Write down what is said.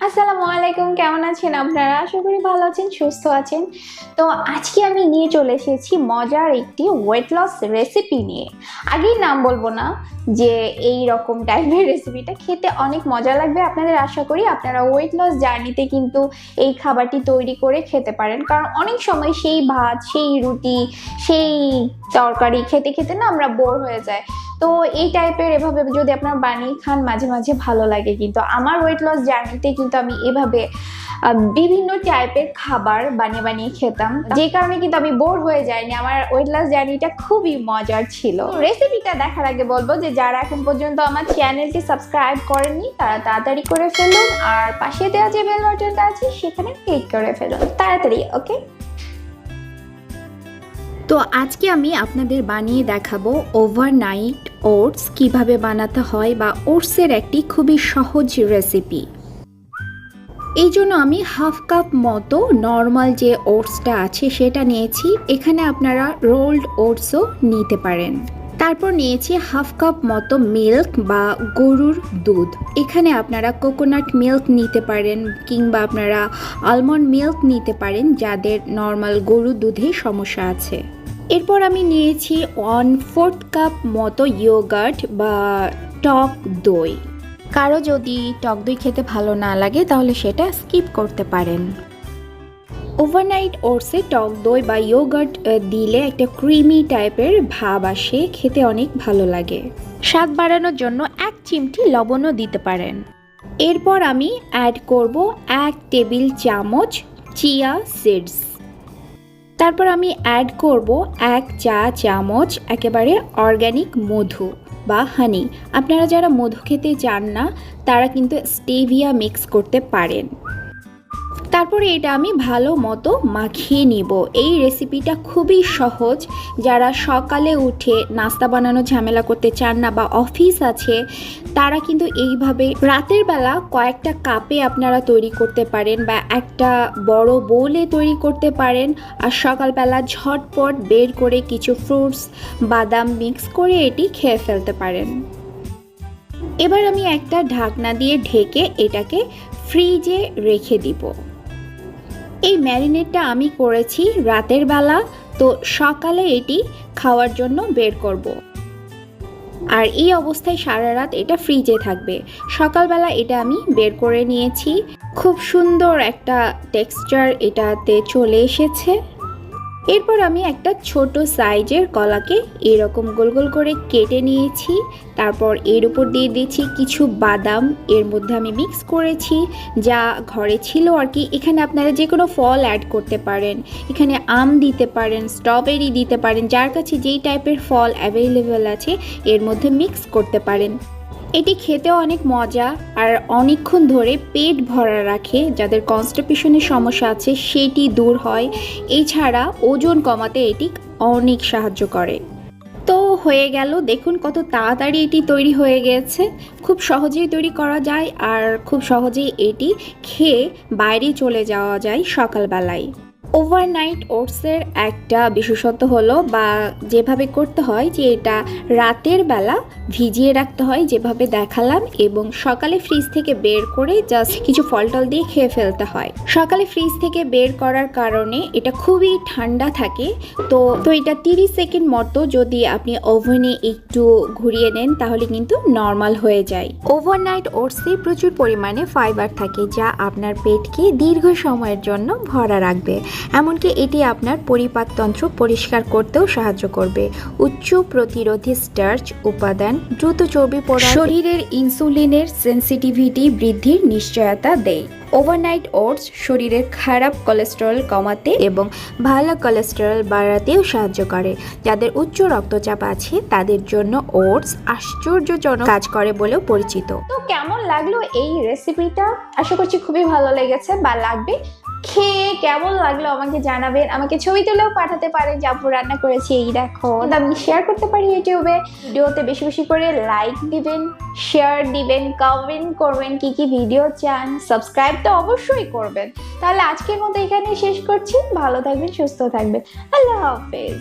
আসসালামু আলাইকুম, কেমন আছেন আপনারা? আশা করি ভালো আছেন, সুস্থ আছেন। তো আজকে আমি নিয়ে চলে এসেছি মজার একটি ওয়েট লস রেসিপি নিয়ে। আগেই নাম বলবো না যে এই রকম টাইপের রেসিপিটা খেতে অনেক মজা লাগবে আপনাদের। আশা করি আপনারা ওয়েট লস জার্নিতে কিন্তু এই খাবারটি তৈরি করে খেতে পারেন, কারণ অনেক সময় সেই ভাত, সেই রুটি, সেই তরকারি খেতে খেতে না আমরা বোর হয়ে যাই। তো এই টাইপের এভাবে যদি আপনারা বানিয়ে খান মাঝে মাঝে ভালো লাগে। কিন্তু আমার ওয়েট লস জার্নিতে কিন্তু আমি এভাবে বিভিন্ন টাইপের খাবার বানিয়ে বানিয়ে খেতাম, যে কারণে কিন্তু আমি বোর হয়ে যাইনি। আমার ওয়েট লস জার্নিটা খুবই মজার ছিল। রেসিপিটা দেখার আগে বলবো যে যারা এখন পর্যন্ত আমার চ্যানেলটি সাবস্ক্রাইব করেননি তারা তাড়াতাড়ি করে ফেলুন, আর পাশে দেওয়া যে বেল বাটনটা আছে সেখানে ক্লিক করে ফেলুন তাড়াতাড়ি। ওকে, তো আজকে আমি আপনাদের বানিয়ে দেখাবো ওভারনাইট ওটস কিভাবে বানাতে হয়, বা ওটসের একটি খুবই সহজ রেসিপি। এই জন্য আমি হাফ কাপ মতো নর্মাল যে ওটসটা আছে সেটা নিয়েছি। এখানে আপনারা রোলড ওটসও নিতে পারেন। তারপর নিয়েছি হাফ কাপ মতো মিল্ক বা গরুর দুধ। এখানে আপনারা কোকোনাট মিল্ক নিতে পারেন, কিংবা আপনারা আলমন্ড মিল্ক নিতে পারেন যাদের নর্মাল গরুর দুধে সমস্যা আছে। এরপর আমি নিয়েছি 1/4 কাপ মতো ইয়োগার্ট বা টক দই। কারো যদি টক দই খেতে ভালো না লাগে তাহলে সেটা স্কিপ করতে পারেন। ওভারনাইট ওটসে টক দই বা ইয়োগার্ট দিলে একটা ক্রিমি টাইপের ভাব আসে, খেতে অনেক ভালো লাগে। স্বাদ বাড়ানোর জন্য 1 চিমটি লবণও দিতে পারেন। এরপর আমি অ্যাড করব 1 টেবিল চামচ চিয়া সিডস। তারপর আমি অ্যাড করব 1 চা চামচ একেবারে অর্গ্যানিক মধু বা হানি। আপনারা যারা মধু খেতে চান না তারা কিন্তু স্টেভিয়া মিক্স করতে পারেন। তারপরে এটা আমি ভালো মতো মাখিয়ে নিব। এই রেসিপিটা খুবই সহজ। যারা সকালে উঠে নাস্তা বানানো ঝামেলা করতে চান না বা অফিস আছে তারা কিন্তু এইভাবে রাতের বেলা কয়েকটা কাপে আপনারা তৈরি করতে পারেন, বা একটা বড় বোলে তৈরি করতে পারেন। আর সকালবেলা ঝটপট বের করে কিছু ফ্রুটস, বাদাম মিক্স করে এটি খেয়ে ফেলতে পারেন। এবার আমি একটা ঢাকনা দিয়ে ঢেকে এটাকে ফ্রিজে রেখে দিব। এই ম্যারিনেটটা আমি করেছি রাতের বেলা, তো সকালে এটি খাওয়ার জন্য বের করব। আর এই অবস্থায় সারা রাত এটা ফ্রিজে থাকবে। সকালবেলা এটা আমি বের করে নিয়েছি। খুব সুন্দর একটা টেক্সচার এটাতে চলে এসেছে। এরপর আমি একটা ছোট সাইজের কলাকে এরকম গোল গোল করে কেটে নিয়েছি। তারপর এর উপর দিয়ে দিয়েছি কিছু বাদাম। এর মধ্যে আমি মিক্স করেছি যা ঘরে ছিল আর কি। এখানে আপনারা যে কোনো ফল অ্যাড করতে পারেন। এখানে আম দিতে পারেন, স্ট্রবেরি দিতে পারেন, যার কাছে যেই টাইপের ফল অ্যাভেলেবেল আছে এর মধ্যে মিক্স করতে পারেন। এটি খেতেও অনেক মজা আর অনেকক্ষণ ধরে পেট ভরা রাখে। যাদের কনস্টিপেশনের সমস্যা আছে সেটি দূর হয়। এছাড়া ওজন কমাতে এটি অনেক সাহায্য করে। তো হয়ে গেল, দেখুন কত তাড়াতাড়ি এটি তৈরি হয়ে গেছে। খুব সহজেই তৈরি করা যায় আর খুব সহজেই এটি খেয়ে বাইরে চলে যাওয়া যায় সকালবেলায়। ওভারনাইট ওটসের একটা বিশেষত্ব হলো, বা যেভাবে করতে হয় যে এটা রাতের বেলা ভিজিয়ে রাখতে হয় যেভাবে দেখালাম, এবং সকালে ফ্রিজ থেকে বের করে জাস্ট কিছু ফলটল দিয়ে খেয়ে ফেলতে হয়। সকালে ফ্রিজ থেকে বের করার কারণে এটা খুবই ঠান্ডা থাকে। তো এটা 30 সেকেন্ড মতো যদি আপনি ওভেনে একটু ঘুরিয়ে নেন তাহলে কিন্তু নর্মাল হয়ে যায়। ওভারনাইট ওটসে প্রচুর পরিমাণে ফাইবার থাকে যা আপনার পেটকে দীর্ঘ সময়ের জন্য ভরা রাখবে। এমনকি এটি আপনার পরিপাকতন্ত্র পরিষ্কার করতেও সাহায্য করবে। উচ্চ প্রতিরোধী স্টার্চ উপাদান দ্রুত চর্বি পোড়া, শরীরের ইনসুলিনের সেন্সিটিভিটি বৃদ্ধির নিশ্চয়তা দেয়। ওভারনাইট ওটস শরীরের খারাপ কোলেস্টেরল কমাতে এবং ভালো কোলেস্টেরল বাড়াতেও সাহায্য করে। যাদের উচ্চ রক্তচাপ আছে তাদের জন্য ওটস আশ্চর্যজনক কাজ করে বলেও পরিচিত। তো কেমন লাগলো এই রেসিপিটা? আশা করছি খুবই ভালো লেগেছে বা লাগবে। খেয়ে কেমন লাগলো আমাকে জানাবেন। আমাকে ছবি তুলেও পাঠাতে পারেন যে আপু রান্না করেছি এই দেখো। আমি শেয়ার করতে পারি ইউটিউবে। ভিডিওতে বেশি বেশি করে লাইক দিবেন, শেয়ার দিবেন, কমেন্ট করবেন কি কি ভিডিও চান, সাবস্ক্রাইব তো অবশ্যই করবেন। তাহলে আজকের মতো এখানেই শেষ করছি। ভালো থাকবেন, সুস্থ থাকবেন। আল্লাহ হাফেজ।